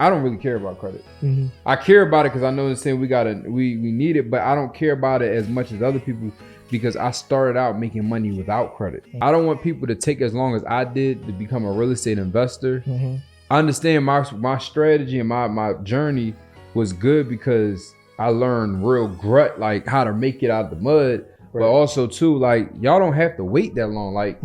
I don't really care about credit. I care about it because I know the saying we need it, but I don't care about it as much as other people because I started out making money without credit. I don't want people to take as long as I did to become a real estate investor. I understand my strategy and my journey was good because I learned real grit, like how to make it out of the mud. But also too, like y'all don't have to wait that long. Like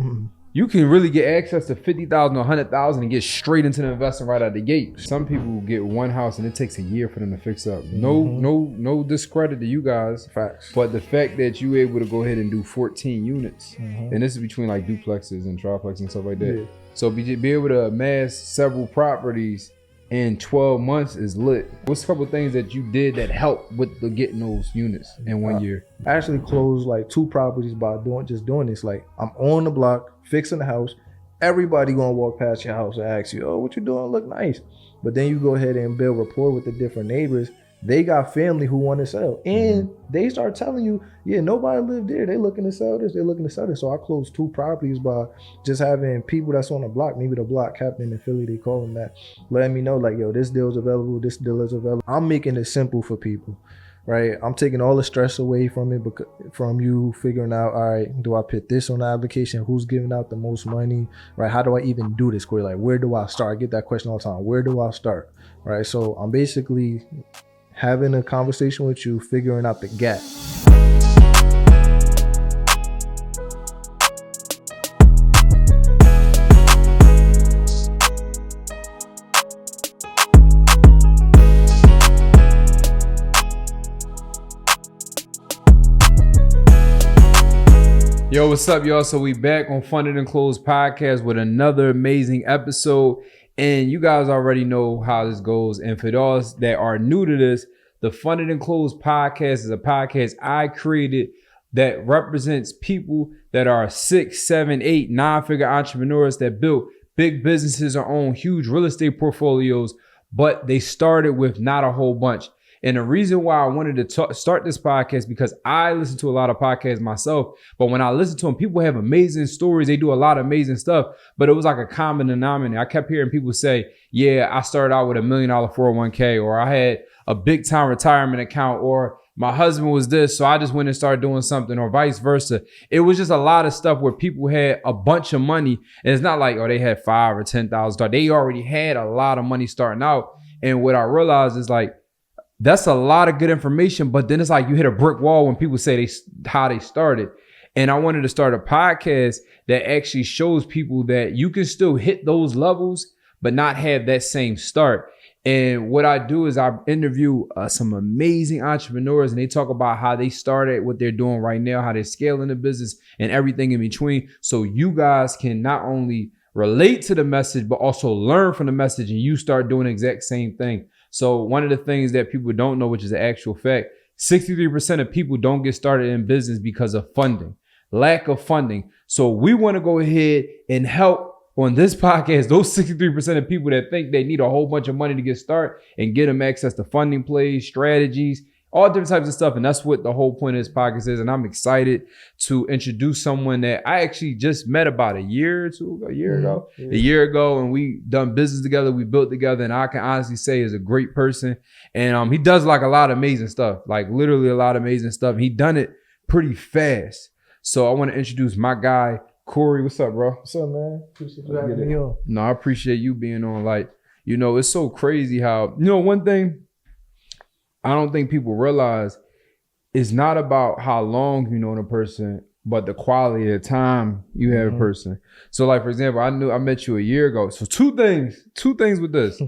you can really get access to 50,000 or 100,000 and get straight into the investing right out the gate. Some people get one house and it takes a year for them to fix up. No discredit to you guys. Facts. But the fact that you able to go ahead and do 14 units, and this is between like duplexes and triplexes and stuff like that. Yeah. So be able to amass several properties in 12 months is lit. What's a couple of things that you did that helped with getting those units in 1 year? I actually closed like 2 properties by doing this. Like I'm on the block, fixing the house. Everybody gonna walk past your house and ask you, oh, what you doing? Look nice. But then you go ahead and build rapport with the different neighbors. They got family who want to sell. And they start telling you, yeah, nobody lived there. They looking to sell this. They're looking to sell this. So I closed 2 properties by just having people that's on the block, maybe the block captain in Philly, they call them that, letting me know like, yo, this deal is available. This deal is available. I'm making it simple for people, right? I'm taking all the stress away from it, from you figuring out, all right, do I put this on the application? Who's giving out the most money, right? How do I even do this, Corey? Like, where do I start? I get that question all the time. Where do I start, right? So I'm basically having a conversation with you, figuring out the gap. Yo, what's up, y'all? So we back on Funded and Closed podcast with another amazing episode. And you guys already know how this goes. And for those that are new to this, the Funded and Closed podcast is a podcast I created that represents people that are 6, 7, 8, 9-figure entrepreneurs that built big businesses or own huge real estate portfolios, but they started with not a whole bunch. And the reason why I wanted to start this podcast, because I listen to a lot of podcasts myself, but when I listen to them, people have amazing stories. They do a lot of amazing stuff, but it was like a common denominator. I kept hearing people say, yeah, I started out with $1 million 401k, or I had a big time retirement account, or my husband was this, so I just went and started doing something, or vice versa. It was just a lot of stuff where people had a bunch of money. And it's not like, oh, they had 5 or 10,000. They already had a lot of money starting out. And what I realized is like, that's a lot of good information, but then it's like you hit a brick wall when people say how they started. And I wanted to start a podcast that actually shows people that you can still hit those levels, but not have that same start. And what I do is I interview some amazing entrepreneurs, and they talk about how they started, what they're doing right now, how they're scaling the business and everything in between. So you guys can not only relate to the message, but also learn from the message, and you start doing the exact same thing. So one of the things that people don't know, which is an actual fact, 63% of people don't get started in business because of funding, lack of funding. So we want to go ahead and help on this podcast those 63% of people that think they need a whole bunch of money to get started and get them access to funding plays, strategies, all different types of stuff. And that's what the whole point of this podcast is. And I'm excited to introduce someone that I actually just met about a year ago, and we done business together. We built together, and I can honestly say is a great person. And he does like a lot of amazing stuff, like literally a lot of amazing stuff. He done it pretty fast. So I want to introduce my guy, Kori. What's up, bro? What's up, man? Appreciate you having me on. No, I appreciate you being on. Like, you know, it's so crazy how, you know, one thing I don't think people realize is not about how long you know the person, but the quality of time you have a person. So like, for example, I met you a year ago. So two things with this.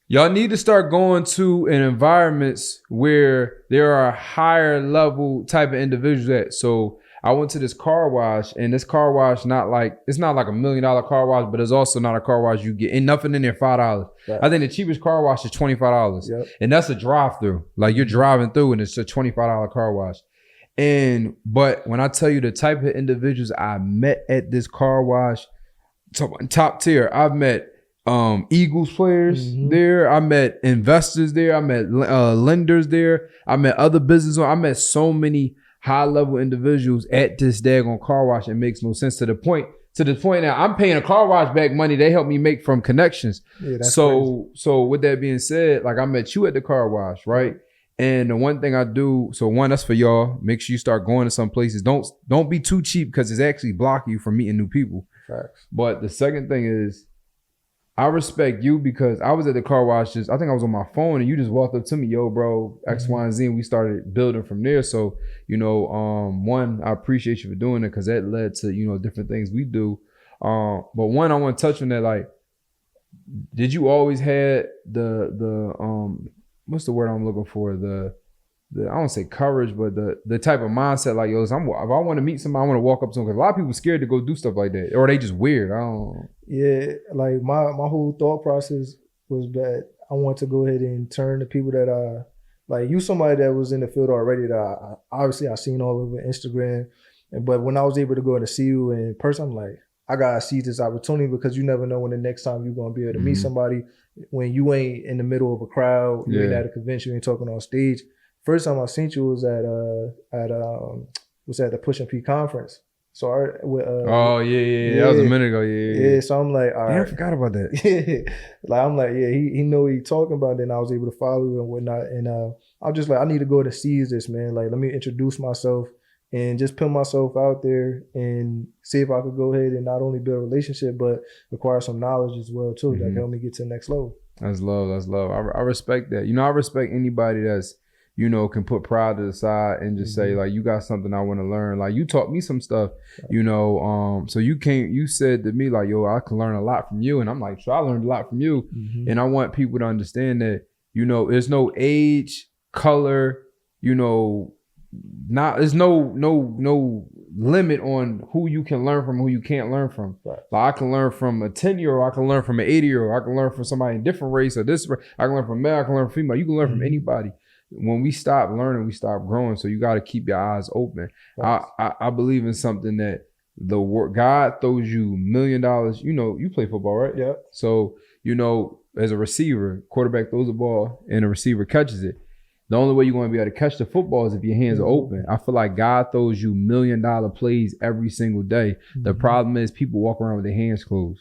Y'all need to start going to environments where there are higher level type of individuals at. So I went to this car wash, and this car wash, it's not like $1 million car wash, but it's also not a car wash you get, and nothing in there $5. Right. I think the cheapest car wash is $25. Yep. And that's a drive through. Like you're driving through and it's a $25 car wash. But when I tell you the type of individuals I met at this car wash, top tier, I've met Eagles players there. I met investors there. I met lenders there. I met other business owners. I met so many high level individuals at this daggone car wash. It makes no sense, to the point to the point that I'm paying a car wash back money they help me make from connections. Yeah, that's So with that being said, like I met you at the car wash, right? And the one thing I do, so one, that's for y'all. Make sure you start going to some places. Don't be too cheap because it's actually blocking you from meeting new people. Facts. But the second thing is, I respect you because I was at the car wash I think I was on my phone and you just walked up to me, yo, bro, X, Y, and Z, and we started building from there. So, one, I appreciate you for doing it because that led to, different things we do. But one, I want to touch on that, like, did you always had the what's the word I'm looking for? The I don't say courage, but the type of mindset like, yo, if I want to meet somebody, I want to walk up to them, because a lot of people scared to go do stuff like that, or they just weird. I don't. Yeah, like my whole thought process was that I want to go ahead and turn to people that like you, somebody that was in the field already that I seen all over Instagram, but when I was able to go and see you in person, I'm like, I gotta see this opportunity, because you never know when the next time you're gonna be able to meet somebody when you ain't in the middle of a crowd, you ain't at a convention, you ain't talking on stage. First time I seen you was at the Push and P conference. So that was a minute ago. Yeah. So I'm like, all right. I forgot about that. Like I'm like, he know what he talking about. Then I was able to follow and whatnot, and I'm just like, I need to go to seize this, man. Like, let me introduce myself and just put myself out there and see if I could go ahead and not only build a relationship but acquire some knowledge as well too, that help me get to the next level. That's love. I respect that. I respect anybody that's can put pride to the side and just say, like, you got something I want to learn. Like, you taught me some stuff, so you said to me, like, yo, I can learn a lot from you. And I'm like, sure, I learned a lot from you. And I want people to understand that, there's no age, color, there's no limit on who you can learn from, who you can't learn from. Right. Like, I can learn from a 10-year-old, I can learn from an 80-year-old, I can learn from somebody in different race or this race, I can learn from male, I can learn from female. You can learn from anybody. When we stop learning, we stop growing. So you got to keep your eyes open. Right. I believe in something that God throws you $1 million. You play football, right? Yeah. So, as a receiver, quarterback throws the ball and a receiver catches it. The only way you're going to be able to catch the football is if your hands are open. I feel like God throws you $1 million plays every single day. The problem is people walk around with their hands closed.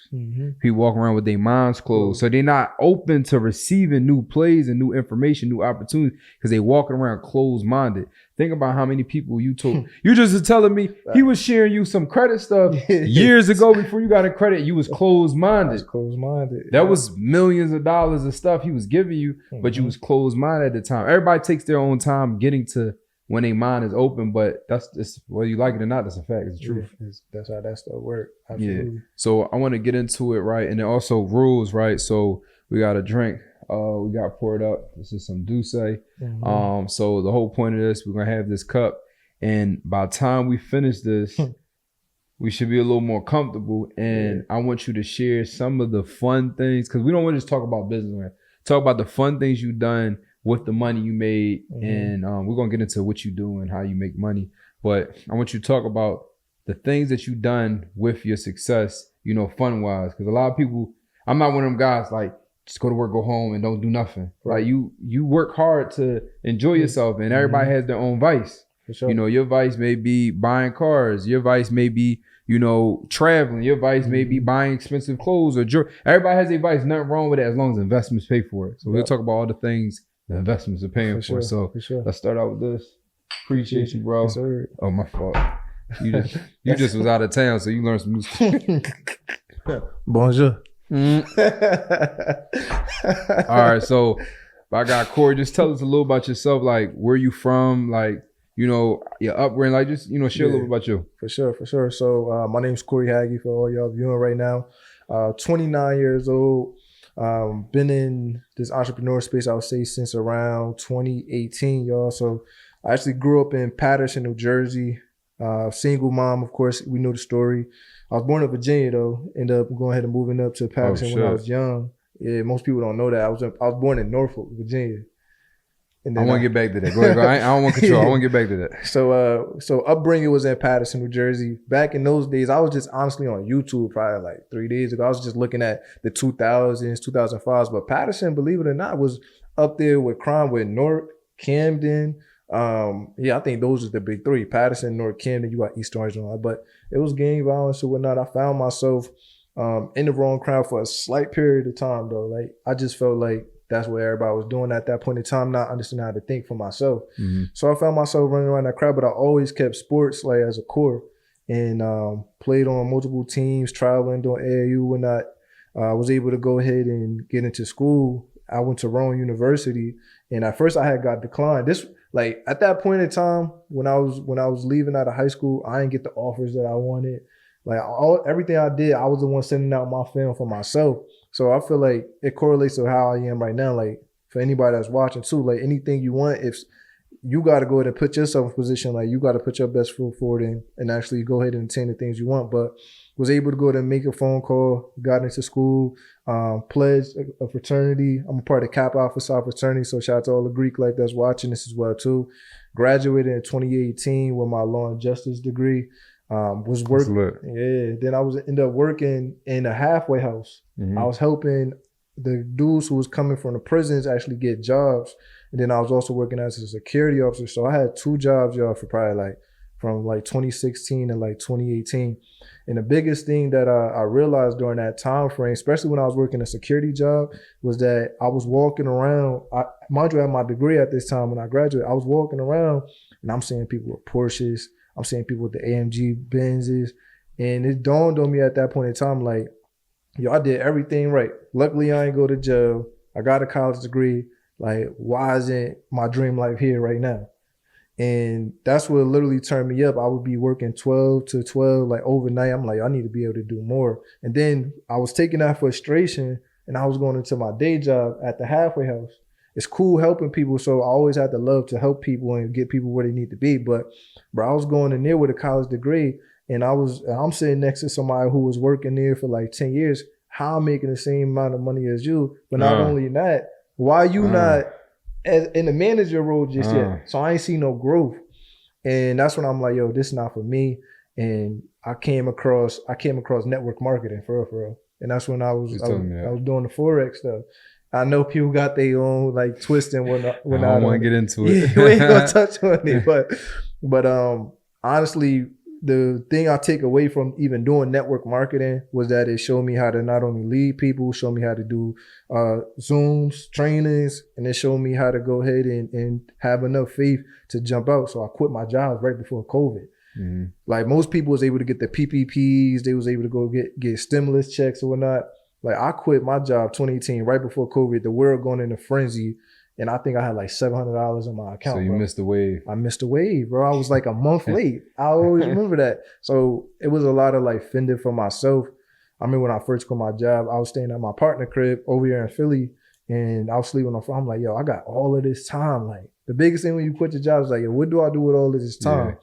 People walk around with their minds closed. So they're not open to receiving new plays and new information, new opportunities, because they walking around closed-minded. Think about how many people you told. You just telling me he was sharing you some credit stuff years ago before you got a credit. You was closed-minded. That was millions of dollars of stuff he was giving you, but you was closed-minded at the time. Everybody takes their own time getting to when their mind is open, but that's just, whether you like it or not, that's a fact. It's the truth. That's how that stuff works. Absolutely. Yeah. So I want to get into it, right? And then also rules, right? So we got a drink. We got poured up. This is some Douce. So the whole point of this, we're gonna have this cup, and by the time we finish this, we should be a little more comfortable. And I want you to share some of the fun things, because we don't want to just talk about business, man. Talk about the fun things you've done with the money you made, and we're gonna get into what you do and how you make money. But I want you to talk about the things that you've done with your success, fun wise, because a lot of people, I'm not one of them guys like, just go to work, go home, and don't do nothing. Right. Like you work hard to enjoy yourself, and everybody has their own vice. For sure. Your vice may be buying cars. Your vice may be, traveling. Your vice may be buying expensive clothes or jewelry. Everybody has their vice. Nothing wrong with it as long as investments pay for it. So we'll talk about all the things the investments are paying for. So let's start out with this. Appreciate you, bro. Yes, sir. Oh, my fault. You just was out of town, so you learned some new stuff. Bonjour. All right, so I got Kori. Just tell us a little about yourself, like where you from, like your upbringing, like just share a little bit about you. For sure. So my name's Kori Haggie for all y'all viewing right now. 29 years old. Been in this entrepreneur space, I would say, since around 2018, y'all. So I actually grew up in Patterson, New Jersey. Single mom, of course, we know the story. I was born in Virginia, though. Ended up going ahead and moving up to Patterson when I was young. Yeah, most people don't know that. I was born in Norfolk, Virginia. And then I want to get back to that. Go ahead. I don't want control. I want to get back to that. So upbringing was in Patterson, New Jersey. Back in those days, I was just honestly on YouTube probably like 3 days ago. I was just looking at the 2000s, 2005s. But Patterson, believe it or not, was up there with crime with Newark, Camden, Yeah, I think those are the big three. Patterson, North Camden, you got East Orange and all that. But it was gang violence or whatnot. I found myself in the wrong crowd for a slight period of time though. Like I just felt like that's what everybody was doing at that point in time, not understanding how to think for myself. So I found myself running around that crowd, but I always kept sports like as a core and played on multiple teams, traveling, doing AAU when I was able to go ahead and get into school. I went to Rowan University, and at first I had got declined. This like at that point in time when I was leaving out of high school, I didn't get the offers that I wanted. Like everything I did, I was the one sending out my film for myself. So I feel like it correlates to how I am right now. Like for anybody that's watching too, like anything you want, if you got to go ahead and put yourself in position, like you got to put your best foot forward and actually go ahead and attain the things you want. But was able to go ahead and make a phone call, got into school, pledged a fraternity. I'm a part of Kappa Alpha Psi fraternity, so shout out to all the Greek life that's watching this as well too. Graduated in 2018 with my law and justice degree. Was working, yeah. Then I ended up working in a halfway house. I was helping the dudes who was coming from the prisons actually get jobs, and then I was also working as a security officer. So I had 2 jobs, y'all, for probably like from like 2016 to like 2018. And the biggest thing that I realized during that time frame, especially when I was working a security job, was that I was walking around. Mind you, I had my degree at this time when I graduated. I was walking around and I'm seeing people with Porsches. I'm seeing people with the AMG Benzes. And it dawned on me at that point in time, like, yo, I did everything right. Luckily, I ain't go to jail. I got a college degree. Like, why isn't my dream life here right now? And that's what literally turned me up. I would be working 12 to 12, like overnight. I'm like, I need to be able to do more. And then I was taking that frustration and I was going into my day job at the halfway house. It's cool helping people, so I always had the love to help people and get people where they need to be. But bro, I was going in there with a college degree, and I'm sitting next to somebody who was working there for like 10 years. How I'm making the same amount of money as you, but not only that, why you not in the manager role just yet? So I ain't see no growth, and that's when I'm like, yo, this is not for me. And I came across network marketing for real, and that's when I was doing the Forex stuff. I know people got their own like twist and whatnot. I don't want to get into it. Yeah, we ain't gonna touch on it, but honestly, the thing I take away from even doing network marketing was that it showed me how to not only lead people, show me how to do Zooms, trainings, and it showed me how to go ahead and have enough faith to jump out. So I quit my job right before COVID. Like most people was able to get the PPPs, they was able to go get stimulus checks or whatnot. Like I quit my job 2018 right before COVID, the world going into frenzy. And I think I had like $700 in my account. So you missed the wave. I missed the wave, bro. I was like a month late. I always remember that. So it was a lot of like fending for myself. I mean, when I first quit my job, I was staying at my partner crib over here in Philly, and I was sleeping on the floor. I'm like, yo, I got all of this time. Like the biggest thing when you quit your job is like, yo, what do I do with all of this time?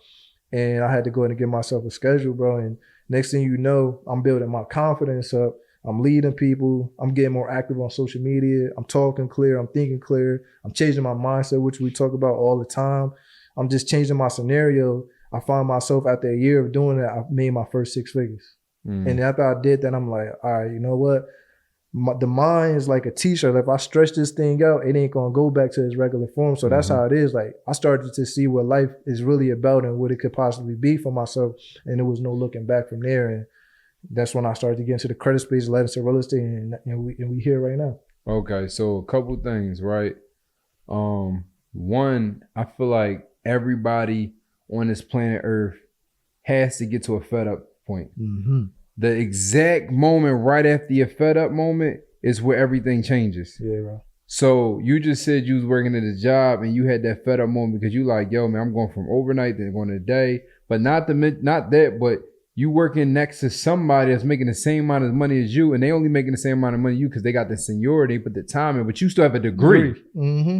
Yeah. And I had to go ahead and give myself a schedule, bro. And next thing you know, I'm building my confidence up. I'm leading people. I'm getting more active on social media. I'm talking clear. I'm thinking clear. I'm changing my mindset, which we talk about all the time. I'm just changing my scenario. I found myself after a year of doing that, I made my first 6 figures. And after I did that, I'm like, all right, you know what? The mind is like a t-shirt. If I stretch this thing out, it ain't gonna go back to its regular form. So that's how it is. Like I started to see what life is really about and what it could possibly be for myself. And there was no looking back from there. And that's when I started to get into the credit space, led into real estate, and we here right now. Okay, so a couple things, right? One, I feel like everybody on this planet Earth has to get to a fed up point. The exact moment right after your fed up moment is where everything changes. Yeah, bro. So you just said you was working at a job and you had that fed up moment because you like, yo, man, I'm going from overnight to going to day, but not that, but you working next to somebody that's making the same amount of money as you, and they only making the same amount of money as you because they got the seniority, but the timing, but you still have a degree,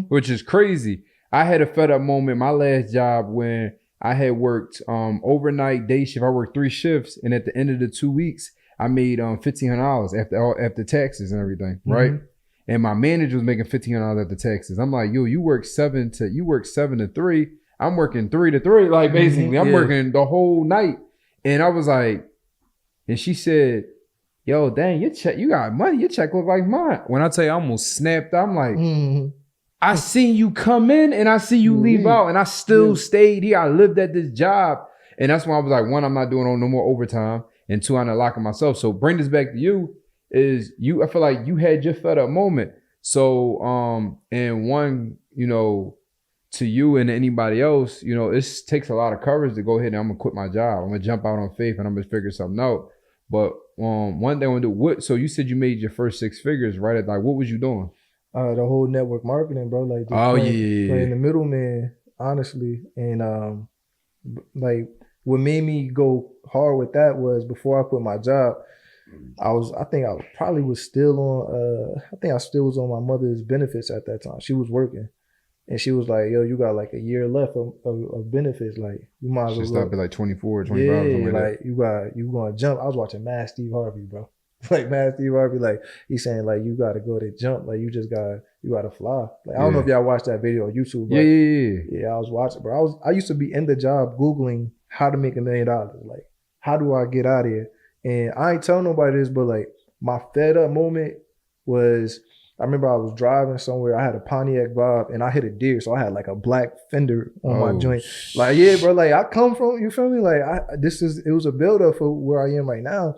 which is crazy. I had a fed up moment my last job when I had worked overnight day shift. I worked 3 shifts, and at the end of the 2 weeks, I made $1,500 after taxes and everything, right? And my manager was making $1,500 after taxes. I'm like, yo, you work 7 to 3. I'm working 3 to 3, like basically, I'm working the whole night. And I was like, and she said, yo, dang, you got money. Your check look like mine. When I tell you, I almost snapped. I'm like, I seen you come in and I see you leave out, and I still stayed here. I lived at this job. And that's why I was like, one, I'm not doing no more overtime. And two, I'm not locking myself. So bring this back to you is you, I feel like you had your fed up moment. So, and one, you know, to you and anybody else, you know, it takes a lot of courage to go ahead and I'm gonna quit my job. I'm gonna jump out on faith and I'm gonna figure something out. But one thing I want to do, what? So you said you made your first 6 figures, right? Like, what was you doing? The whole network marketing, bro. Like, playing the middleman, honestly. And like, what made me go hard with that was before I quit my job, I think I still was on my mother's benefits at that time. She was working. And she was like, yo, you got like a year left of benefits. Like, you might as well stop at like 24, 25 yeah, or something like that. You gonna jump. I was watching Mad Steve Harvey, bro. Like, Mad Steve Harvey, like, he's saying, like, you gotta go to jump. Like, you gotta fly. Like, I don't know if y'all watched that video on YouTube, but yeah, I was watching, bro. I used to be in the job Googling how to make $1 million. Like, how do I get out of here? And I ain't telling nobody this, but like, my fed up moment was, I remember I was driving somewhere. I had a Pontiac Bob and I hit a deer. So I had like a black fender on my joint. Like, yeah, bro, like I come from, you feel me? Like it was a buildup for where I am right now.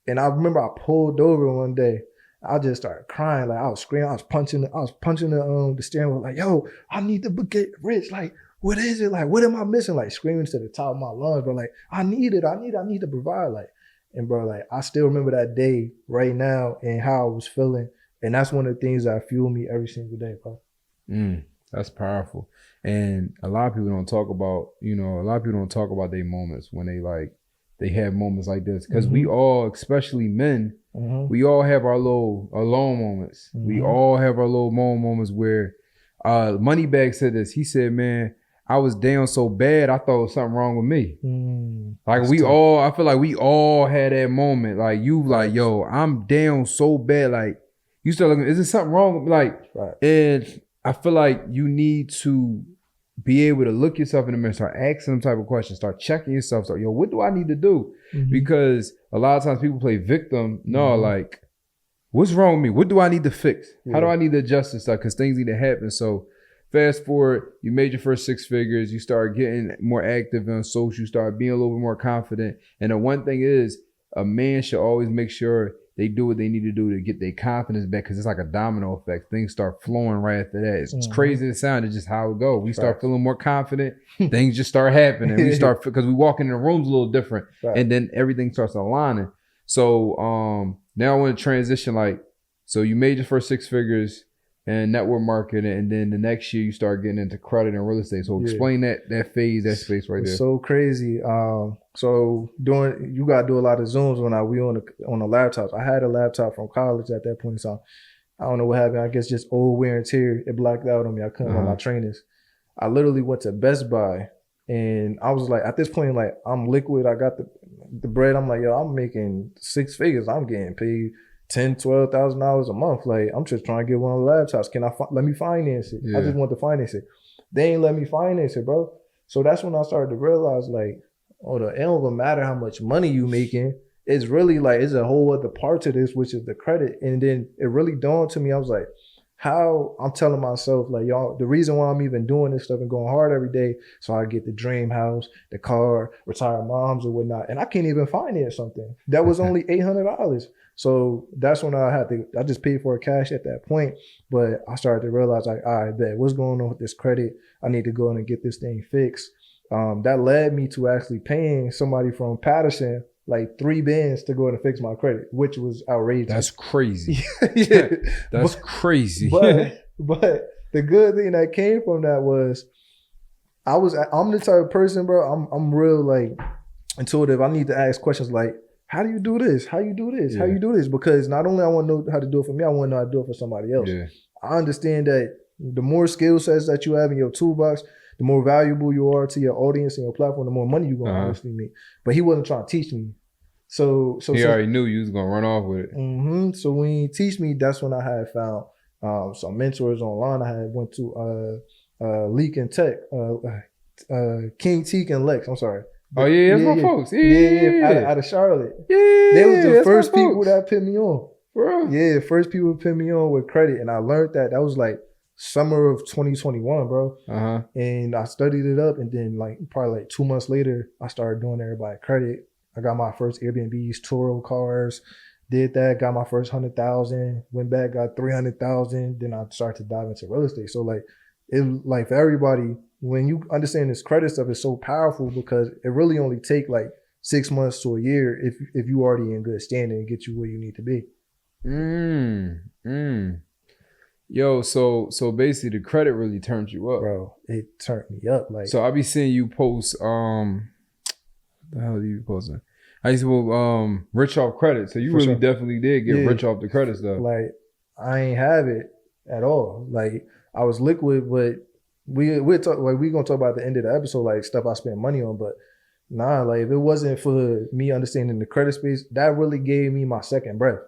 And I remember I pulled over one day. I just started crying. Like, I was screaming. I was punching the steering wheel. Like, yo, I need to get rich. Like, what is it? Like, what am I missing? Like, screaming to the top of my lungs, bro. Like, I need it. I need to provide. Like, and bro, like, I still remember that day right now and how I was feeling. And that's one of the things that fuel me every single day, bro. That's powerful. And a lot of people don't talk about, their moments when they have moments like this. Because we all, especially men, we all have our little alone moments. We all have our little moments where Moneybag said this. He said, man, I was down so bad, I thought there was something wrong with me. Like, I feel like we all had that moment. Like, you like, yo, I'm down so bad. Like, you start looking, is there something wrong with me? Like, and I feel like you need to be able to look yourself in the mirror, start asking them type of questions, start checking yourself. So, yo, what do I need to do? Because a lot of times people play victim. No, like, what's wrong with me? What do I need to fix? How do I need to adjust this stuff? Because things need to happen. So fast forward, you made your first 6 figures, you start getting more active on social, you start being a little bit more confident. And the one thing is, a man should always make sure they do what they need to do to get their confidence back, because it's like a domino effect. Things start flowing right after that. It's crazy to sound. It's just how it goes. We start feeling more confident. Things just start happening. We start, because we walk in the rooms a little different, and then everything starts aligning. So now I want to transition. Like, so you made your first 6 figures and network marketing, and then the next year you start getting into credit and real estate. So explain that phase, that space right there. It's so crazy. So you gotta do a lot of Zooms when we on the laptops. I had a laptop from college at that point, so I don't know what happened. I guess just old wear and tear. It blacked out on me. I couldn't run my trainers. I literally went to Best Buy, and I was like, at this point, like, I'm liquid. I got the bread. I'm like, yo, I'm making 6 figures. I'm getting paid $10,000-$12,000 a month. Like, I'm just trying to get one of the laptops. Can let me finance it? I just want to finance it. They ain't let me finance it, bro. So that's when I started to realize, like, it don't even matter how much money you making. It's really like, it's a whole other part to this, which is the credit. And then it really dawned to me. I was like, how I'm telling myself, like, y'all, the reason why I'm even doing this stuff and going hard every day, so I get the dream house, the car, retire moms or whatnot. And I can't even finance something. That was only $800. So that's when I just paid for it cash at that point. But I started to realize, like, all right, bet, what's going on with this credit? I need to go in and get this thing fixed. That led me to actually paying somebody from Patterson like 3 bands to go in and fix my credit, which was outrageous. That's crazy. That's crazy. But the good thing that came from that was I'm the type of person, bro. I'm real like intuitive. I need to ask questions like, how do you do this? How you do this? How you do this? Because not only I want to know how to do it for me, I want to know how to do it for somebody else. I understand that the more skill sets that you have in your toolbox, the more valuable you are to your audience and your platform, the more money you're going to honestly make. But he wasn't trying to teach me. So he already knew you was going to run off with it. So when he teach me, that's when I had found some mentors online. I had went to Leak and Tech, King Teak and Lex. I'm sorry. Oh yeah, that's my folks. Out of Charlotte. They was the first people that put me on. Bro. Yeah, first people put me on with credit, and I learned that. That was like summer of 2021, bro. Uh-huh. And I studied it up, and then like probably like 2 months later, I started doing everybody credit. I got my first Airbnbs, Turo cars, did that, got my first 100,000, went back, got 300,000. Then I started to dive into real estate. So like it, like for everybody, when you understand this credit stuff, is so powerful because it really only take like 6 months to a year if you already in good standing and get you where you need to be. Yo, so basically the credit really turned you up, Bro. It turned me up. Like, so I be seeing you post the hell are you posting? I used to rich off credit. So you For really sure. definitely did get rich off the credit stuff. like I ain't have it at all. Like I was liquid, but we'll talk, like we gonna talk about the end of the episode, like stuff I spent money on. But nah, like if it wasn't for me understanding the credit space, that really gave me my second breath.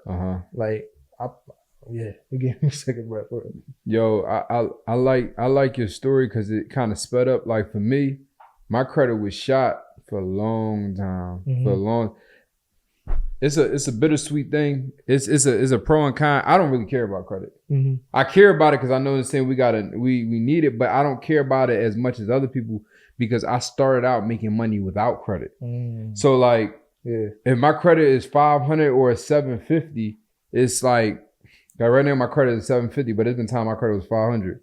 Like it gave me a second breath for it. Yo, I like your story because it kind of sped up. Like for me, my credit was shot for a long time. For a long. It's a bittersweet thing. It's a pro and con. I don't really care about credit. I care about it because I know the same. We need it, but I don't care about it as much as other people because I started out making money without credit. So like, if my credit is 500 or 750, it's like right now my credit is 750, but there's been time my credit was 500.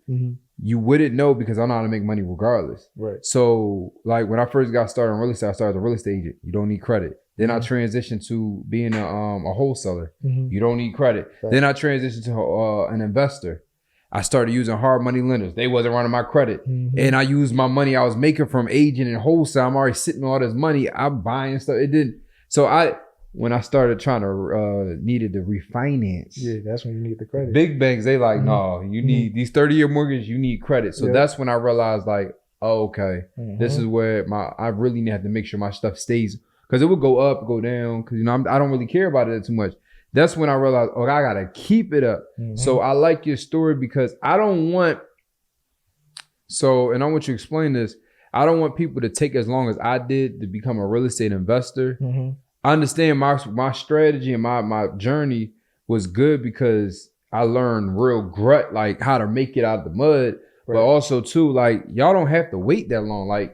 You wouldn't know because I know how to make money regardless. Right. So like when I first got started in real estate, I started as a real estate agent. You don't need credit. Then I transitioned to being a wholesaler. You don't need credit. Right. Then I transitioned to an investor. I started using hard money lenders. They wasn't running my credit. And I used my money I was making from agent and wholesale. I'm already sitting on all this money. I'm buying stuff. It didn't. So when I started trying to needed to refinance. Yeah, that's when you need the credit. Big banks, they like, no, you need these 30-year mortgages, you need credit. So that's when I realized like, oh, okay, this is where I really have to make sure my stuff stays. Because it would go up, go down. Because, I don't really care about it too much. That's when I realized, oh, I got to keep it up. So I like your story because I don't want, and I want you to explain this. I don't want people to take as long as I did to become a real estate investor. I understand my strategy and my journey was good because I learned real grit, like how to make it out of the mud. Right. But also too, like y'all don't have to wait that long. Like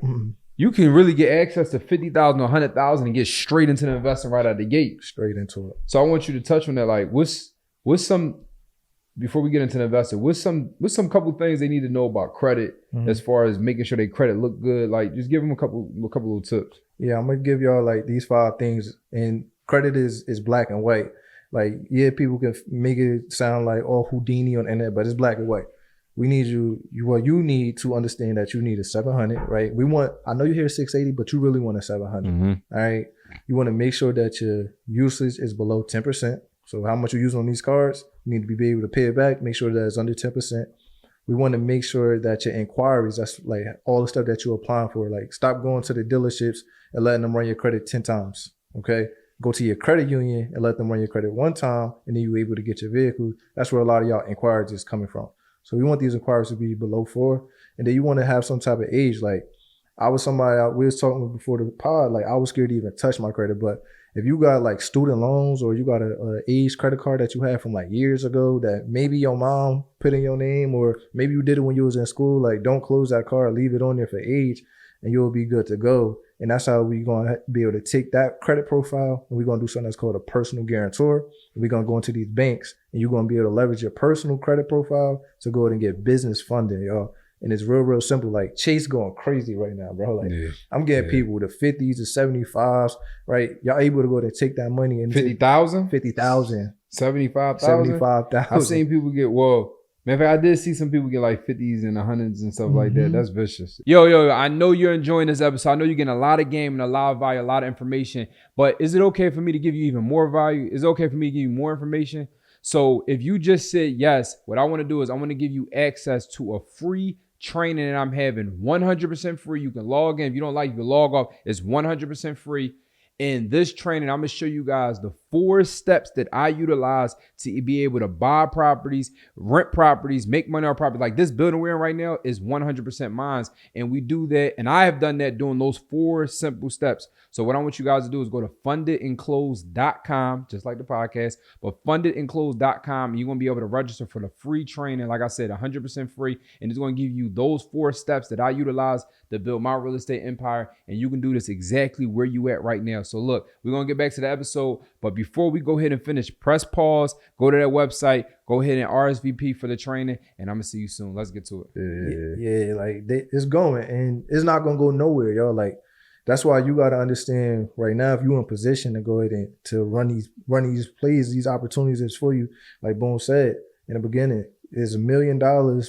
you can really get access to 50,000 or 100,000 and get straight into the investment right out the gate. Straight into it. So I want you to touch on that. Like what's some, before we get into the investing, what's some couple things they need to know about credit as far as making sure their credit look good? Like just give them a couple little tips. Yeah, I'm gonna give y'all like these 5 things, and credit is black and white. Like, yeah, people can make it sound like all Houdini on the internet, but it's black and white. We need you need to understand that you need a 700, right? I know you hear 680, but you really want a 700, all right? You want to make sure that your usage is below 10%. So how much you use on these cards, you need to be able to pay it back. Make sure that it's under 10%. We want to make sure that your inquiries, that's like all the stuff that you're applying for, like stop going to the dealerships and letting them run your credit 10 times, okay? Go to your credit union and let them run your credit 1 time, and then you're able to get your vehicle. That's where a lot of y'all inquiries is coming from. So we want these inquiries to be below 4, and then you want to have some type of age. Like I was somebody we was talking before the pod, like I was scared to even touch my credit, but if you got like student loans or you got a age credit card that you had from like years ago that maybe your mom put in your name, or maybe you did it when you was in school, like don't close that card, leave it on there for age, and you'll be good to go. And that's how we're going to be able to take that credit profile, and we're going to do something that's called a personal guarantor. And we're going to go into these banks, and you're going to be able to leverage your personal credit profile to go ahead and get business funding, y'all. And it's real simple. Like Chase going crazy right now, bro. Like I'm getting people with the 50s to 75s, right? Y'all able to go to take that money and 50,000? 50,000? 75,000? 75,000. I've seen people get, matter of fact, I did see some people get like 50s and 100s and stuff like that. That's vicious. Yo, I know you're enjoying this episode. I know you're getting a lot of game and a lot of value, a lot of information, but is it okay for me to give you even more value? Is it okay for me to give you more information? So if you just said yes, what I want to do is I want to give you access to a free training that I'm having 100% free. You can log in. If you don't like, you can log off. It's 100% free. In this training, I'm going to show you guys the 4 steps that I utilize to be able to buy properties, rent properties, make money on property. Like this building we're in right now is 100% mine. And we do that. And I have done that doing those 4 simple steps. So what I want you guys to do is go to fundedandclosed.com, just like the podcast, but fundedandclosed.com. You're going to be able to register for the free training. Like I said, 100% free. And it's going to give you those 4 steps that I utilize to build my real estate empire. And you can do this exactly where you at right now. So look, we're going to get back to the episode. But before we go ahead and finish, press pause, go to that website, go ahead and RSVP for the training. And I'm going to see you soon. Let's get to it. Yeah, like it's going and it's not going to go nowhere, y'all. Like, that's why you got to understand right now, if you're in position to go ahead and to run these plays, these opportunities is for you. Like Boone said in the beginning, there's $1 million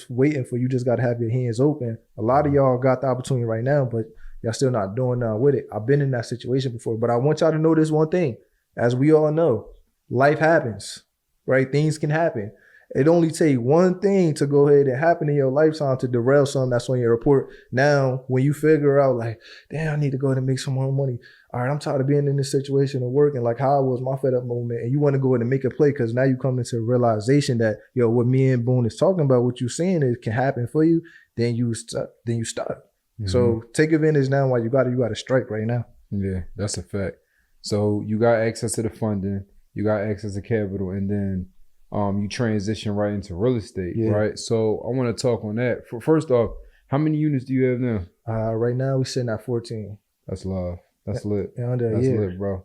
waiting for you. Just got to have your hands open. A lot of y'all got the opportunity right now, but y'all still not doing nothing with it. I've been in that situation before, but I want y'all to know this one thing. As we all know, life happens, right? Things can happen. It only takes one thing to go ahead and happen in your lifetime to derail something that's on your report. Now, when you figure out like, damn, I need to go ahead and make some more money. All right, I'm tired of being in this situation and working like how I was my fed up moment. And you want to go ahead and make a play because now you come into a realization that, yo, what me and Boone is talking about, what you're saying is can happen for you. Then you start. Mm-hmm. So take advantage now while you got to strike right now. Yeah, that's a fact. So you got access to the funding, you got access to capital, and then you transition right into real estate, right? So I want to talk on that. First off, how many units do you have now? Right now we're sitting at 14. That's love. That's lit. Under That's lit, bro.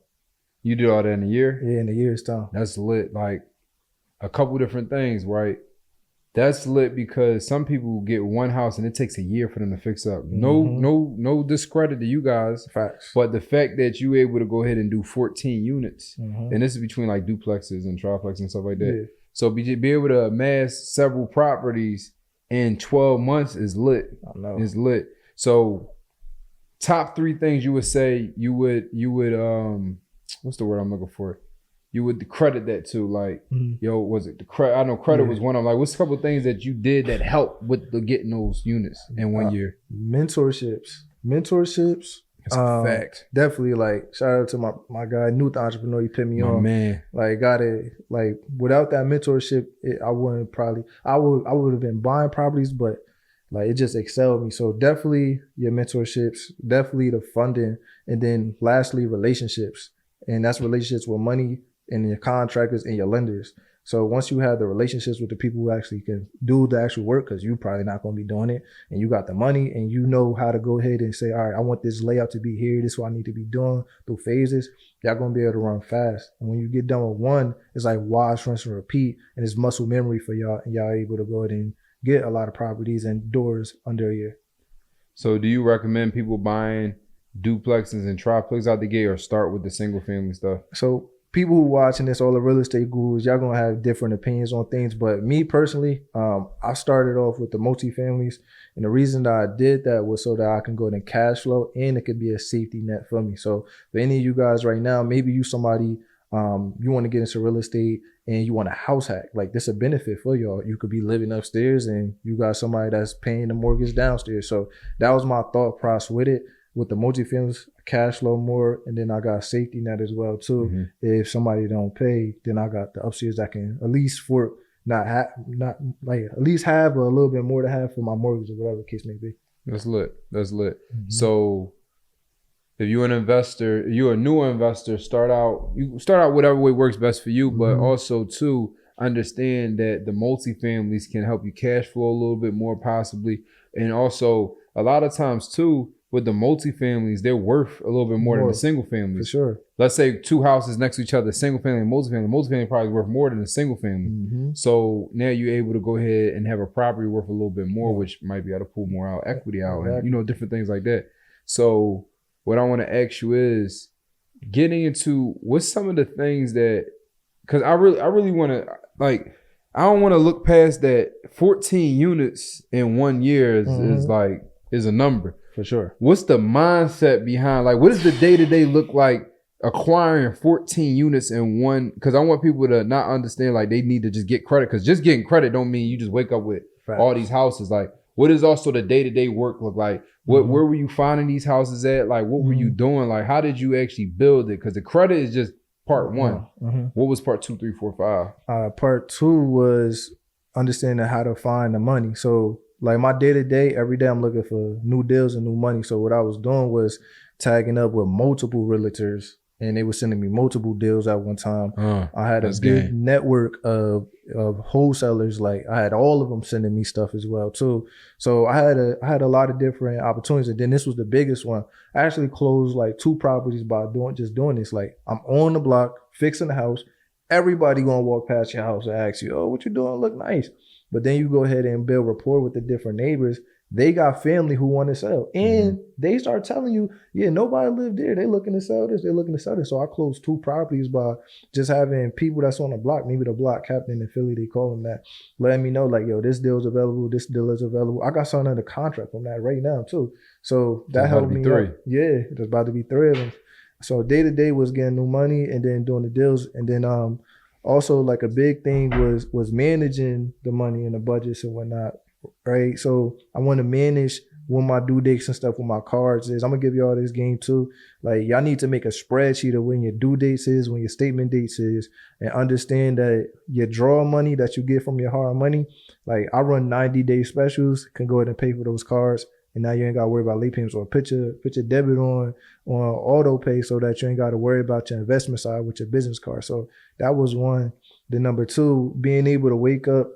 You did all that in a year? Yeah, in a year's time. That's lit. Like a couple different things, right? That's lit because some people get one house and it takes a year for them to fix up. No discredit to you guys. Facts. But the fact that you able to go ahead and do 14 units, and this is between like duplexes and triplexes and stuff like that. Yeah. So be able to amass several properties in 12 months is lit. I know. It's lit. So top 3 things you would say you would what's the word I'm looking for? You would credit that to, like, yo, was it the credit? I know credit was one of them. Like, what's a couple of things that you did that helped with getting those units in 1 year? Mentorships. That's a fact. Definitely, like, shout out to my guy, New the Entrepreneur. He put me on. Man. Like, got it. Like, without that mentorship, I wouldn't probably. I would have been buying properties, but like it just excelled me. So definitely your mentorships, definitely the funding, and then lastly relationships, and that's relationships with money and your contractors and your lenders. So once you have the relationships with the people who actually can do the actual work, because you're probably not going to be doing it, and you got the money and you know how to go ahead and say, all right, I want this layout to be here. This is what I need to be doing through phases. Y'all going to be able to run fast. And when you get done with one, it's like wash, rinse, and repeat. And it's muscle memory for y'all. And y'all able to go ahead and get a lot of properties and doors under a year. So do you recommend people buying duplexes and triplexes out the gate or start with the single family stuff? So people who watching this, all the real estate gurus, y'all gonna have different opinions on things. But me personally, I started off with the multifamilies. And the reason that I did that was so that I can go ahead and cash flow and it could be a safety net for me. So for any of you guys right now, maybe you somebody, you want to get into real estate and you want a house hack. Like this is a benefit for y'all. You could be living upstairs and you got somebody that's paying the mortgage downstairs. So that was my thought process with it. With the multifamilies, cash flow more, and then I got safety net as well too. If somebody don't pay, then I got the upstairs that can at least at least have a little bit more to have for my mortgage or whatever the case may be. That's lit. So if you're an investor, you're a newer investor, start out whatever way works best for you, but also too understand that the multifamilies can help you cash flow a little bit more possibly. And also a lot of times too, with the multifamilies, they're worth a little bit more than the single families. For sure. Let's say 2 houses next to each other, single family and multifamily. Multifamily probably worth more than a single family. So now you're able to go ahead and have a property worth a little bit more, which might be able to pull more out, equity out, and different things like that. So what I want to ask you is getting into what's some of the things that, because I really want to, like, I don't want to look past that 14 units in 1 year is a number. For sure. What's the mindset behind, like, what does the day-to-day look like acquiring 14 units in one? Because I want people to not understand, like, they need to just get credit, because just getting credit don't mean you just wake up with all these houses. Like, what does also the day-to-day work look like? Where were you finding these houses at? Like, what were you doing? Like, how did you actually build it? Because the credit is just part one. What was part 2, 3, 4, 5? Part 2 was understanding how to find the money. So like my day to day, every day I'm looking for new deals and new money. So what I was doing was tagging up with multiple realtors, and they were sending me multiple deals at one time. I had a big network of wholesalers. Like I had all of them sending me stuff as well too. So I had a lot of different opportunities. And then this was the biggest one. I actually closed like 2 properties by doing this. Like I'm on the block, fixing the house. Everybody gonna walk past your house and ask you, oh, what you doing? Look nice. But then you go ahead and build rapport with the different neighbors. They got family who want to sell. And they start telling you, yeah, nobody lived there. They looking to sell this. They're looking to sell this. So I closed 2 properties by just having people that's on the block, maybe the block captain in Philly, they call them that, letting me know like, yo, this deal's available. This deal is available. I got something under contract from that right now too. So that helped me out. Yeah, there's about to be 3 of them. So day to day was getting new money and then doing the deals. And then also like a big thing was managing the money and the budgets and whatnot. Right. So I want to manage when my due dates and stuff with my cards is. I'm gonna give you all this game too. Like y'all need to make a spreadsheet of when your due dates is, when your statement dates is, and understand that your draw money that you get from your hard money, like I run 90-day specials, can go ahead and pay for those cards. And now you ain't gotta worry about late payments, or put your debit on auto pay so that you ain't gotta worry about your investment side with your business card. So that was one. Then number 2, being able to wake up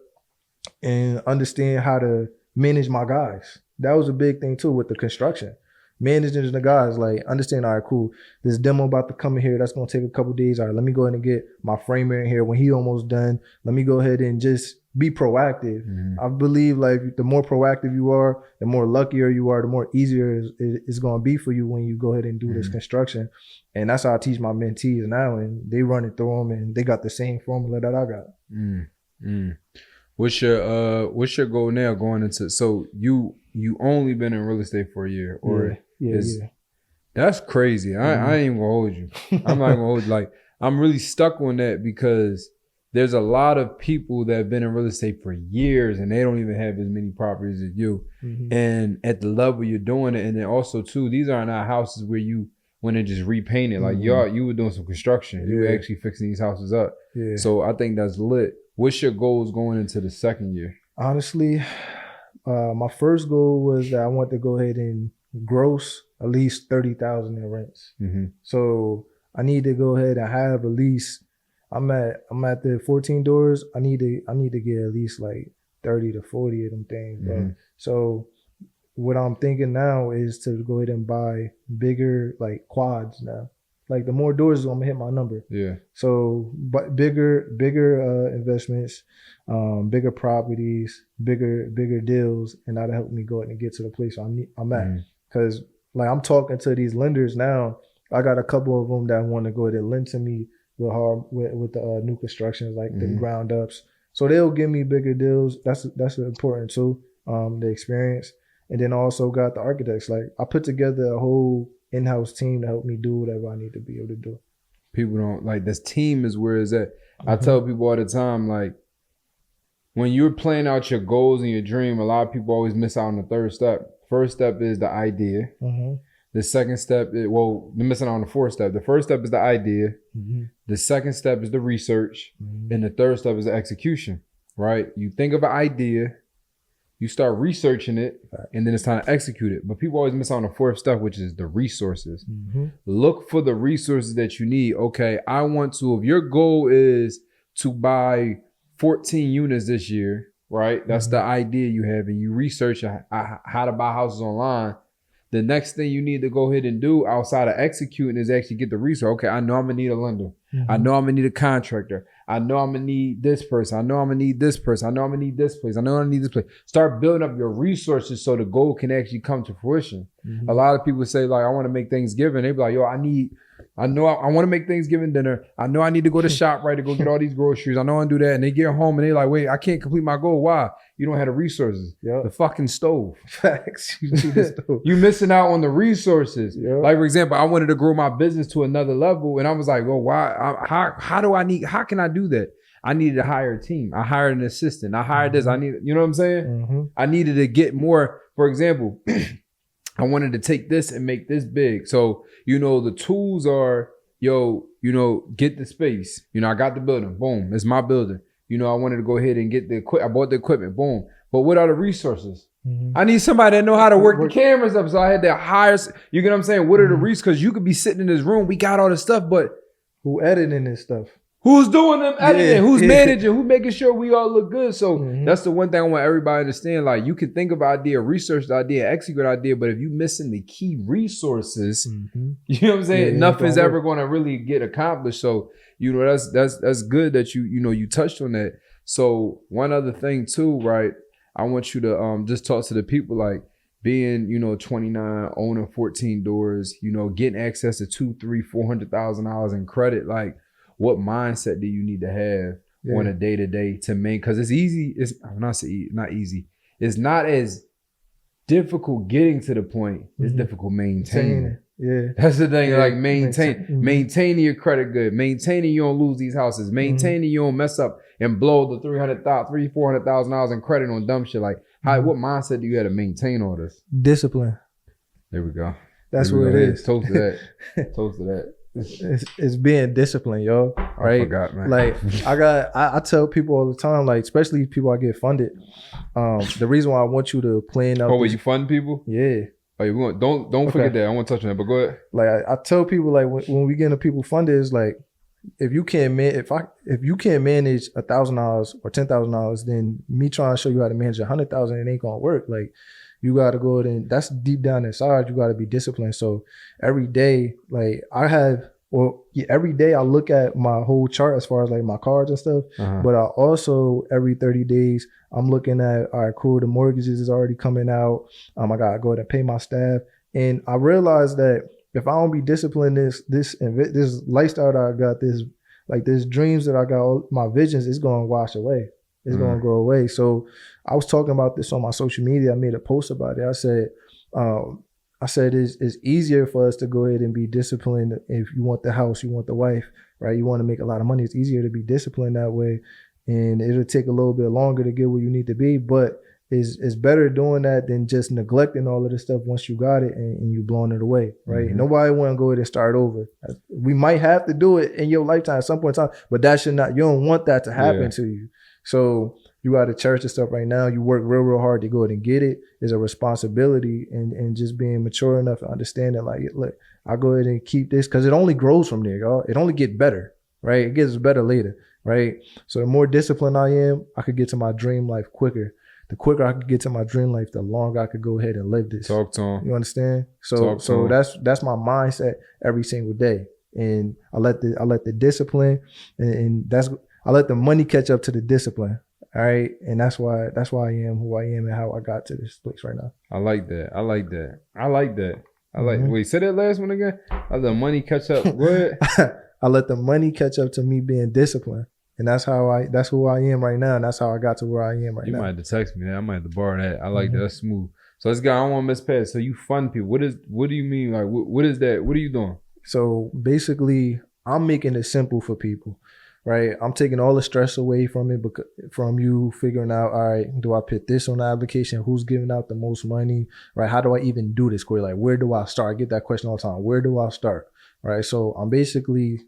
and understand how to manage my guys. That was a big thing too with the construction. Managing the guys, like understand, all right, cool. This demo about to come in here, that's gonna take a couple days. All right, let me go ahead and get my framer in here when he almost done. Let me go ahead and just be proactive. I believe like the more proactive you are, the more luckier you are, the more easier it's gonna be for you when you go ahead and do this construction. And that's how I teach my mentees now, and they run it through them, and they got the same formula that I got. What's your goal now going into? So you only been in real estate for a year, or yeah. That's crazy. I ain't gonna hold you. I'm not gonna hold you. Like I'm really stuck on that because there's a lot of people that have been in real estate for years and they don't even have as many properties as you. And at the level you're doing it, and then also too, these are not houses where you went and just repainted. Like you were doing some construction. You were actually fixing these houses up. So I think that's lit. What's your goals going into the second year? Honestly, my first goal was that I want to go ahead and gross at least 30,000 in rents. So I need to go ahead and have at least, I'm at the 14 doors. I need to get at least like 30 to 40 of them things, bro. So what I'm thinking now is to go ahead and buy bigger like quads now. Like the more doors, I'm gonna hit my number. So, but bigger investments, bigger properties, bigger deals, and that'll help me go ahead and get to the place I'm at. Because like I'm talking to these lenders now. I got a couple of them that want to go ahead and lend to me with the new constructions, like the ground ups. So they'll give me bigger deals. That's important too. The experience, and then also got the architects. Like I put together a whole in-house team to help me do whatever I need to be able to do. People don't like this team is where it's at. I tell people all the time, like when you're playing out your goals and your dream, a lot of people always miss out on the third step. First step is the idea. The second step is, they're missing out on the fourth step. The first step is the idea. The second step is the research. And the third step is the execution, right? You think of an idea, you start researching it, and then it's time to execute it. But people always miss out on the fourth step, which is the resources. Look for the resources that you need. Okay, if your goal is to buy 14 units this year, right? That's the idea you have, and you research how to buy houses online. The next thing you need to go ahead and do outside of executing is actually get the resource. Okay, I know I'm gonna need a lender. I know I'm gonna need a contractor. I know I'm gonna need this person. I know I'm gonna need this person. I know I'm gonna need this place. I know I need this place. Start building up your resources so the goal can actually come to fruition. A lot of people say like, I want to make Thanksgiving. They be like, yo, I want to make Thanksgiving dinner. I know I need to go to ShopRite to go get all these groceries. I know I do that. And they get home and they like, wait, I can't complete my goal. Why? You don't have the resources. The fucking stove. Facts. You need the stove. You missing out on the resources. Like for example, I wanted to grow my business to another level, and I was like, well, why? How can I do that? I needed to hire a team. I hired an assistant. I hired this. You know what I'm saying? I needed to get more. For example, I wanted to take this and make this big. So, the tools are yo, get the space. I got the building. Boom, it's my building. I wanted to go ahead and get I bought the equipment. Boom. But what are the resources? Mm-hmm. I need somebody that know how to work the cameras up. So I had to hire, you get what I'm saying? What are the resources? Because you could be sitting in this room, we got all this stuff, but who editing this stuff? Who's doing them editing? Who's managing? Who making sure we all look good? So that's the one thing I want everybody to understand. Like, you can think of an idea, research the idea, execute the idea, but if you're missing the key resources, you know what I'm saying? Nothing's ever going to really get accomplished. So, that's good that you touched on that. So one other thing too, right? I want you to just talk to the people, like being, 29, owning 14 doors, getting access to $200,000, $300,000, $400,000 in credit. Like, what mindset do you need to have on a day-to-day to make? Because it's easy. It's not easy. It's not as difficult getting to the point. It's difficult maintaining. Yeah, that's the thing. Like maintaining your credit good, maintaining you don't lose these houses, maintaining you don't mess up and blow the $400,000 in credit on dumb shit. Like, what mindset do you have to maintain all this? Discipline. There we go. That's what it is. Toast to that. Toast to that. It's being disciplined, yo. Right? I forgot, man. Like, I tell people all the time, like, especially people I get funded. The reason why I want you to plan out. Oh, you fund people? Yeah. Like, don't forget that. I want to touch on that, but go ahead. Like, I tell people, like, when we get into people funded, is like, if you can't manage $1,000 or $10,000, then me trying to show you how to manage $100,000, it ain't gonna work. Like, you got to go ahead and that's deep down inside. You got to be disciplined. So every day, like every day I look at my whole chart as far as like my cards and stuff. But I also, every 30 days, I'm looking at, all right, cool, the mortgages is already coming out. I got to go ahead and pay my staff. And I realized that if I don't be disciplined, this lifestyle that I got, this dreams that I got, all my visions, is going to wash away. It's going to go away. So I was talking about this on my social media. I made a post about it. I said it's easier for us to go ahead and be disciplined. If you want the house, you want the wife, right? You want to make a lot of money. It's easier to be disciplined that way. And it'll take a little bit longer to get where you need to be. But it's better doing that than just neglecting all of this stuff once you got it and you blowing it away, right? Nobody want to go ahead and start over. We might have to do it in your lifetime at some point in time, but that should not, you don't want that to happen to you. So you got to cherish the stuff right now. You work real, real hard to go ahead and get it. It's a responsibility, and just being mature enough to understand that, like, look, I'll go ahead and keep this because it only grows from there, y'all. It only get better, right? It gets better later, right? So the more disciplined I am, I could get to my dream life quicker. The quicker I could get to my dream life, the longer I could go ahead and live this. Talk to him. You understand? So that's my mindset every single day. And I let the discipline and I let the money catch up to the discipline. All right. And that's why I am who I am and how I got to this place right now. I like that. Wait, say that last one again. I let the money catch up. What? I let the money catch up to me being disciplined. And that's who I am right now. And that's how I got to where I am right now. You might have to text me that. I might have to borrow that. I like that. That's smooth. So let's go. I don't want to miss past. So you fund people. What do you mean? Like, what is that? What are you doing? So basically, I'm making it simple for people. Right, I'm taking all the stress away from it, from you figuring out, all right, do I put this on the application? Who's giving out the most money? Right, how do I even do this? Corey, like, where do I start? I get that question all the time. Where do I start? Right, so I'm basically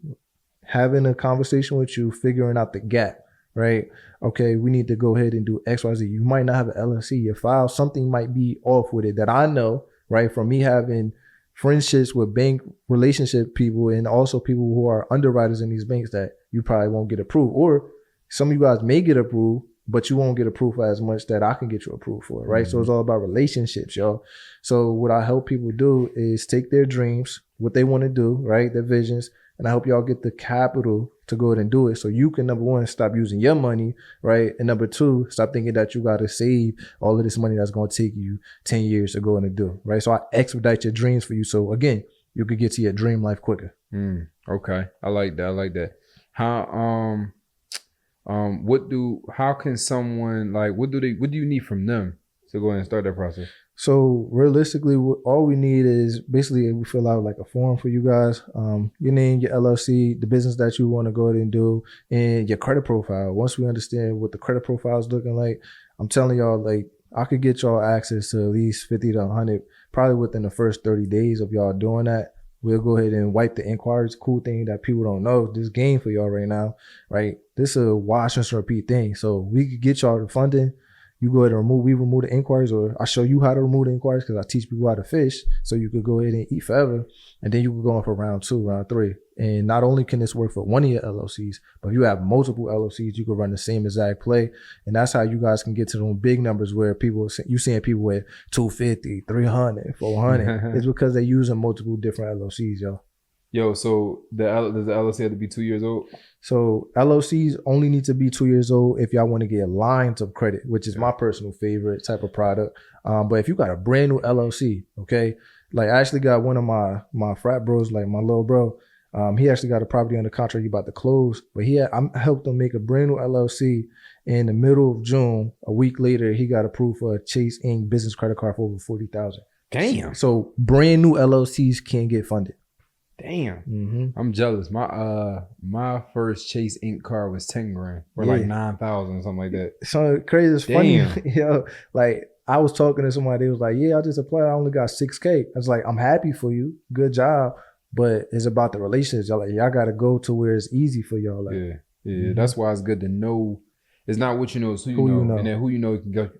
having a conversation with you, figuring out the gap. Right, okay, we need to go ahead and do X, Y, Z. You might not have an LLC. Your file, something might be off with it that I know. Right, from me having friendships with bank relationship people and also people who are underwriters in these banks that you probably won't get approved, or some of you guys may get approved, but you won't get approved for as much that I can get you approved for, right? So it's all about relationships, y'all. So what I help people do is take their dreams, what they want to do, right? Their visions, and I help y'all get the capital to go ahead and do it. So you can, number one, stop using your money, right? And number two, stop thinking that you got to save all of this money that's going to take you 10 years to go and do, right? So I expedite your dreams for you. So again, you could get to your dream life quicker. Okay. I like that. How can someone, like, what do you need from them to go ahead and start that process? So realistically, all we need is basically we fill out like a form for you guys, your name, your LLC, the business that you want to go ahead and do, and your credit profile. Once we understand what the credit profile is looking like, I'm telling y'all, like, I could get y'all access to at least 50 to 100, probably within the first 30 days of y'all doing that. We'll go ahead and wipe the inquiries. Cool thing that people don't know, this game for y'all right now, right? This is a wash and repeat thing. So we could get y'all the funding. You go ahead and remove the inquiries, or I show you how to remove the inquiries because I teach people how to fish. So you could go ahead and eat forever. And then you could go on for round 2, round 3. And not only can this work for one of your LLCs, but if you have multiple LLCs, you can run the same exact play. And that's how you guys can get to those big numbers where you seeing people with 250, 300, 400. It's because they're using multiple different LLCs, yo. Yo, so does the LLC have to be 2 years old? So LLCs only need to be 2 years old if y'all want to get lines of credit, which is my personal favorite type of product. But if you got a brand new LLC, okay, like I actually got one of my frat bros, like my little bro, he actually got a property under contract he about to close, but I helped him make a brand new LLC in the middle of June. A week later, he got approved for a Chase Inc. business credit card for over $40,000. Damn. So brand new LLCs can get funded. Damn. Mm-hmm. I'm jealous. My first Chase Inc. card was 10 grand or like 9,000 or something like that. So crazy. It's Damn. funny. Yo, like I was talking to somebody, they was like, yeah, I just applied. I only got 6K. I was like, I'm happy for you. Good job. But it's about the relationships. Y'all got to go to where it's easy for y'all. Like, Mm-hmm. That's why it's good to know. It's not what you know, it's who you know. And then who you know can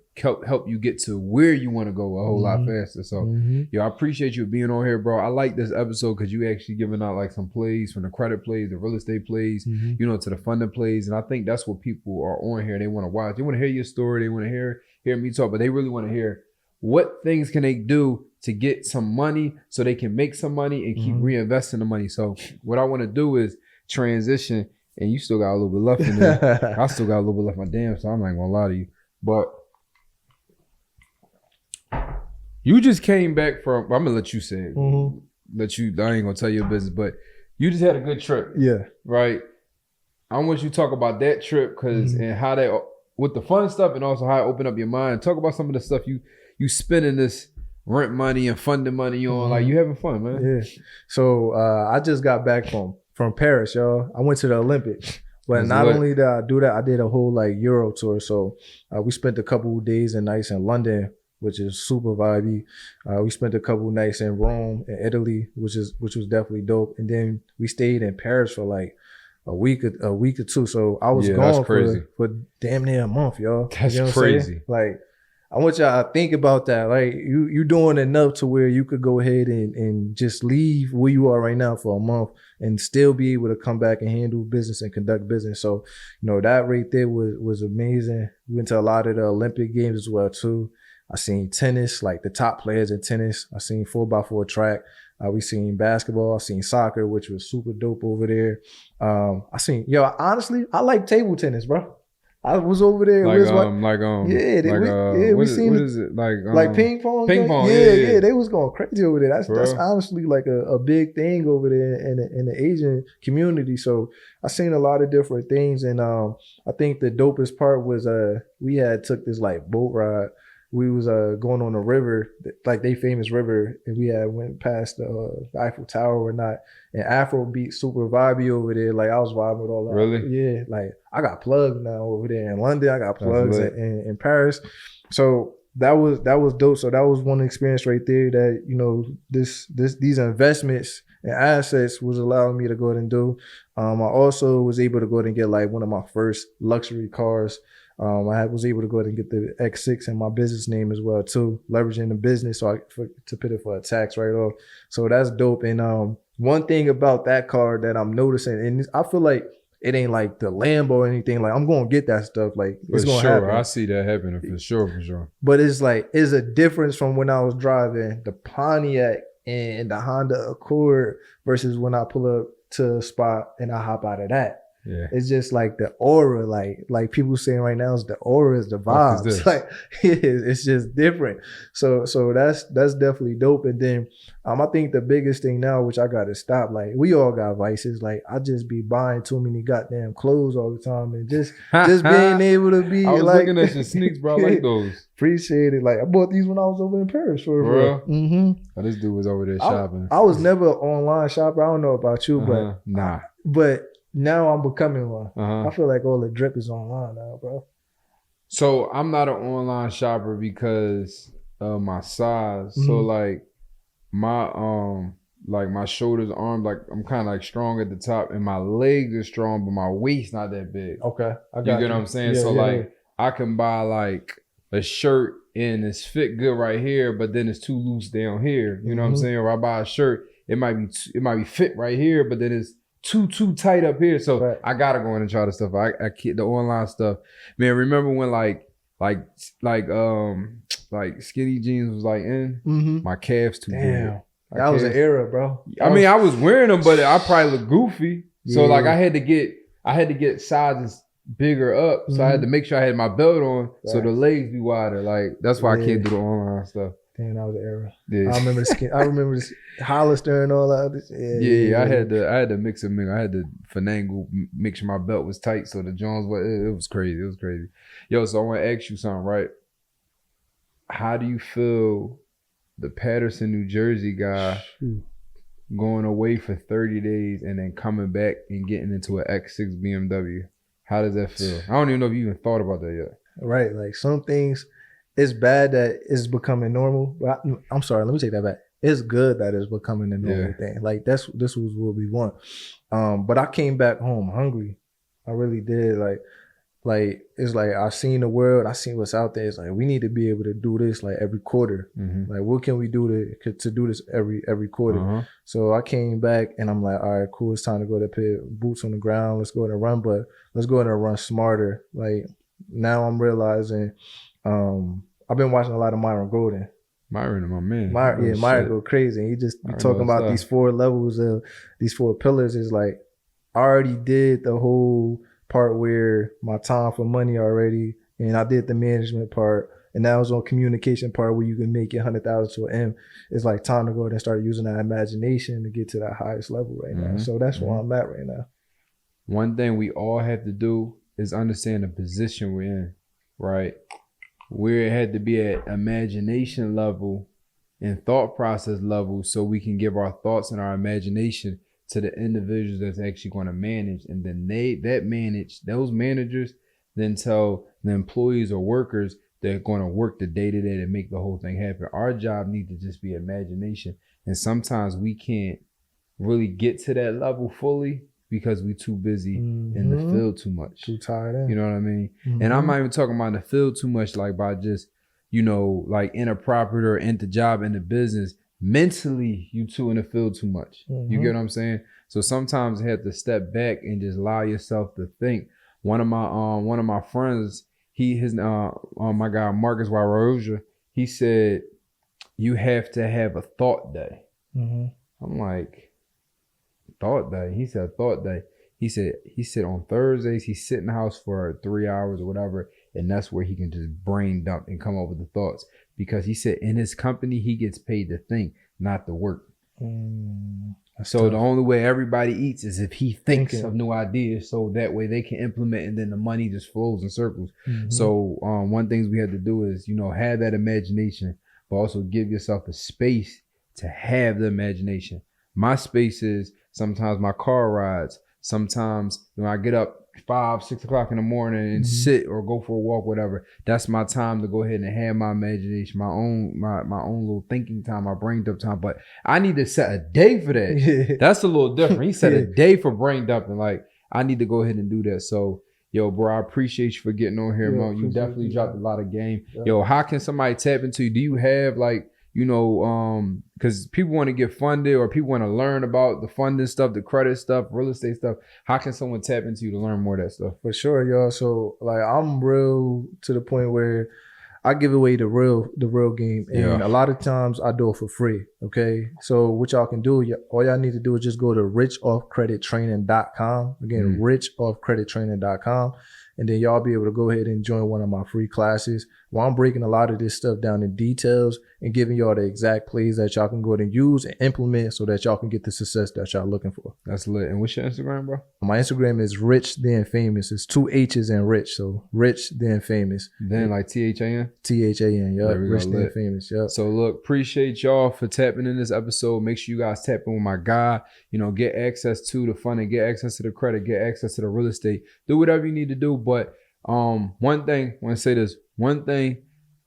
help you get to where you want to go a whole lot faster. So, yo, I appreciate you being on here, bro. I like this episode because you actually giving out like some plays from the credit plays, the real estate plays, you know, to the funding plays. And I think that's what people are on here. They want to watch. They want to hear your story. They want to hear me talk, but they really want to hear what things can they do to get some money so they can make some money and keep reinvesting the money. So what I want to do is transition, and you still got a little bit left in there. I still got a little bit left my damn, so I'm not gonna lie to you. But you just came back from, I'm gonna let you say it. I ain't gonna tell your business, but you just had a good trip. Yeah. Right? I want you to talk about that trip and how that, with the fun stuff and also how it opened up your mind. Talk about some of the stuff you spending this rent money and funding money on. Like, you having fun, man. Yeah. So I just got back from Paris, y'all. I went to the Olympics. But not only did I do that, I did a whole like Euro tour. So we spent a couple of days and nights in London, which is super vibey. We spent a couple of nights in Rome and Italy, which was definitely dope. And then we stayed in Paris for like a week or two. So I was gone for damn near a month, y'all. That's crazy. Like, I want y'all to think about that. Like, you doing enough to where you could go ahead and just leave where you are right now for a month and still be able to come back and handle business and conduct business. So, you know, that right there was amazing. We went to a lot of the Olympic games as well too. I seen tennis, like the top players in tennis. I seen 4x4 track. We seen basketball. I seen soccer, which was super dope over there. Honestly, I like table tennis, bro. I was over there. We seen what is it like ping pong? Yeah. They was going crazy over there. That's honestly like a big thing over there in the Asian community. So I seen a lot of different things, and I think the dopest part was we had took this like boat ride. We was going on a river, like they famous river, and we had went past the Eiffel Tower or not. And Afrobeat super vibey over there. Like I was vibing with all that. Really? Yeah. Like I got plugs now over there in London. I got plugs in Paris. So that was dope. So that was one experience right there that, you know, these investments and assets was allowing me to go ahead and do. I also was able to go ahead and get like one of my first luxury cars. I was able to go ahead and get the X6 in my business name as well too, leveraging the business to put it for a tax write-off. So that's dope. And one thing about that car that I'm noticing, and I feel like it ain't like the Lambo or anything. Like I'm gonna get that stuff. Like it's gonna happen. I see that happening for sure. But it's a difference from when I was driving the Pontiac and the Honda Accord versus when I pull up to a spot and I hop out of that. Yeah. It's just like the aura, like people saying right now is the aura is the vibes. It's like it's just different. So that's definitely dope. And then I think the biggest thing now, which I gotta stop, like we all got vices. Like I just be buying too many goddamn clothes all the time and just being able to be I was like looking at your sneaks, bro. I like those. Appreciate it. Like I bought these when I was over in Paris for real. Oh, this dude was over there shopping. I was never an online shopper. I don't know about you, but nah. But now I'm becoming one. I feel like all the drip is online now, bro. So I'm not an online shopper because of my size. So like my like my shoulders, arms, like I'm kind of like strong at the top, and my legs are strong, but my waist not that big. Okay, I got you get what I'm saying? Yeah, so yeah, like I can buy like a shirt and it's fit good right here, but then it's too loose down here. You know what I'm saying? Or I buy a shirt, it might be fit right here, but then it's too tight up here. So I gotta go in and try the stuff. I the online stuff. Man, remember when like skinny jeans was like in? My calves too big. That was an era, bro. I mean, I was wearing them, but I probably look goofy. So like I had to get sizes bigger up. So I had to make sure I had my belt on so the legs be wider. Like that's why I can't do the online stuff. Damn, that was an era. Yeah. I remember the skin. I remember the Hollister and all that. Yeah. I had to mix them. I had to finagle, make sure my belt was tight so the Jones it was crazy. It was crazy. Yo, so I want to ask you something, right? How do you feel the Patterson, New Jersey guy going away for 30 days and then coming back and getting into an X6 BMW? How does that feel? I don't even know if you even thought about that yet. Right. Like some things, it's bad that it's becoming normal. But I'm sorry, let me take that back. It's good that it's becoming a normal thing. Like this was what we want. But I came back home hungry. I really did. Like it's like I seen the world, I seen what's out there. It's like we need to be able to do this like every quarter. Like what can we do to do this every quarter? So I came back and I'm like, all right, cool. It's time to go to put boots on the ground. Let's go ahead and run, but let's go ahead and run smarter. Like now I'm realizing, I've been watching a lot of Myron Golden. Myron, my man. Myron go crazy. He just be talking about these 4 levels of these 4 pillars. Is like I already did the whole part where my time for money already, and I did the management part, and now it's on communication part where you can make it 100,000 to an M. It's like time to go ahead and start using that imagination to get to that highest level right now. So that's where I'm at right now. One thing we all have to do is understand the position we're in, right? Where it had to be at imagination level and thought process level so we can give our thoughts and our imagination to the individuals that's actually going to manage, and then those managers then tell the employees or workers they're going to work the day-to-day to make the whole thing happen. Our job needs to just be imagination, and sometimes we can't really get to that level fully because we too busy in the field too much, too tired in. You know what I mean? And I'm not even talking about in the field too much, like by just like in a property or in the job in the business. Mentally, you two in the field too much. You get what I'm saying? So sometimes you have to step back and just allow yourself to think. One of my friends, my guy Marcus Waroja, he said you have to have a thought day. I'm like, thought day? He said thought day. He said on Thursdays he sit in the house for 3 hours or whatever, and that's where he can just brain dump and come up with the thoughts. Because he said in his company, he gets paid to think, not to work. So tough. The only way everybody eats is if he thinks of new ideas, so that way they can implement, and then the money just flows in circles. So one thing we have to do is, have that imagination, but also give yourself a space to have the imagination. My space is sometimes my car rides. Sometimes when I get up 5-6 o'clock in the morning and sit or go for a walk, whatever, that's my time to go ahead and have my imagination, my own little thinking time, my brain dump time. But I need to set a day for that. That's a little different. He set a day for brain dumping. Like I need to go ahead and do that. So yo, bro, I appreciate you for getting on here, man. You definitely dropped a lot of game. Yo, how can somebody tap into you? Do you have like, because people want to get funded or people want to learn about the funding stuff, the credit stuff, real estate stuff. How can someone tap into you to learn more of that stuff? For sure, y'all. So like I'm real to the point where I give away the real game. And a lot of times I do it for free. Okay. So what y'all can do, all y'all need to do is just go to richoffcredittraining.com. Again, richoffcredittraining.com. And then y'all be able to go ahead and join one of my free classes where I'm breaking a lot of this stuff down in details and giving y'all the exact plays that y'all can go ahead and use and implement so that y'all can get the success that y'all looking for. That's lit. And what's your Instagram, bro? My Instagram is Rich Then Famous. It's 2 H's and Rich. So Rich Then Famous. Then like THAN? THAN, yup. Rich Then Famous, yup. So look, appreciate y'all for tapping in this episode. Make sure you guys tap in with my guy. Get access to the funding, get access to the credit, get access to the real estate. Do whatever you need to do. But one thing, I want to say this. One thing,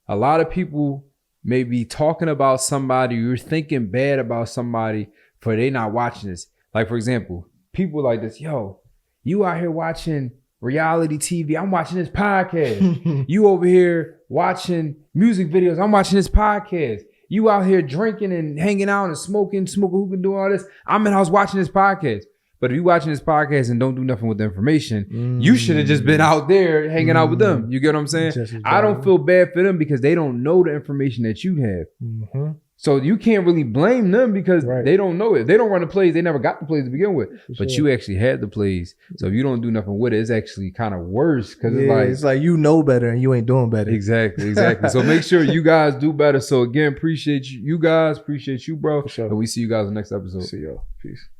a lot of people may be talking about somebody, you're thinking bad about somebody, for they not watching this. Like, for example, people like this, yo, you out here watching reality TV. I'm watching this podcast. You over here watching music videos. I'm watching this podcast. You out here drinking and hanging out and smoking hookah, doing all this. I'm in house watching this podcast. But if you watching this podcast and don't do nothing with the information, you should have just been out there hanging out with them. You get what I'm saying? I don't feel bad for them because they don't know the information that you have. So you can't really blame them because they don't know it. They don't run the plays. They never got the plays to begin with. But you actually had the plays. So if you don't do nothing with it, it's actually kind of worse because it's like you know better and you ain't doing better. Exactly. So make sure you guys do better. So again, appreciate you guys. Appreciate you, bro. And we see you guys in the next episode. See y'all. Peace.